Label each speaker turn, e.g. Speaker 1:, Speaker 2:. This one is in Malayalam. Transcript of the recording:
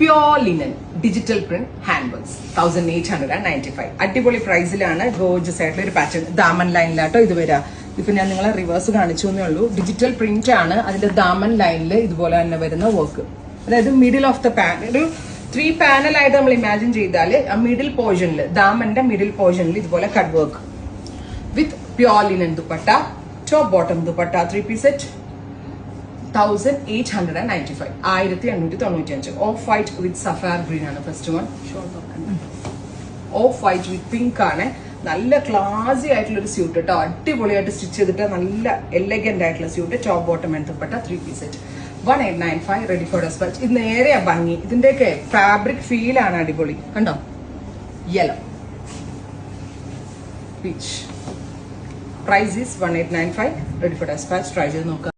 Speaker 1: Pure linen digital print hand works 1895. അടിപൊളി പ്രൈസിലാണ് ഗോർജസ് ആയിട്ടുള്ള ഒരു പാറ്റേൺ. ദാമൻ ലൈനിലാട്ടോ ഇത് വരാം. ഇപ്പൊ ഞാൻ നിങ്ങളെ റിവേഴ്സ് കാണിച്ചു എന്നേ ഉള്ളൂ. ഡിജിറ്റൽ പ്രിന്റ് ആണ്. അതിന്റെ ദാമൻ ലൈനിൽ ഇതുപോലെ തന്നെ വരുന്ന വർക്ക്. അതായത് മിഡിൽ ഓഫ് ദ പാൻ ഒരു 3 പാനലായിട്ട് നമ്മൾ ഇമാജിൻ ചെയ്താൽ ആ മിഡിൽ പോർഷനിൽ ദാമന്റെ മിഡിൽ പോർഷനിൽ ഇതുപോലെ cut work with pure linen dupatta, top bottom dupatta 3 piece set 1895. 1895. Off white with sapphire green ആണ് first one. Off white with pink ആണ്. നല്ല ക്ലാസി ആയിട്ടുള്ള ഒരു സ്യൂട്ട് കേട്ടോ. അടിപൊളിയായിട്ട് സ്റ്റിച്ച് ചെയ്തിട്ട് നല്ല എലഗന്റ് ആയിട്ടുള്ള suit. Top bottom and dupatta 3 piece set 1895. Ready for dispatch. ഇത് നേരെ ഭംഗി. ഇതിന്റെയൊക്കെ ഫാബ്രിക് ഫീൽ ആണ് അടിപൊളി. കണ്ടോ? Yellow peach. Price is 1895. Ready for dispatch. Try ചെയ്ത് നോക്കാം.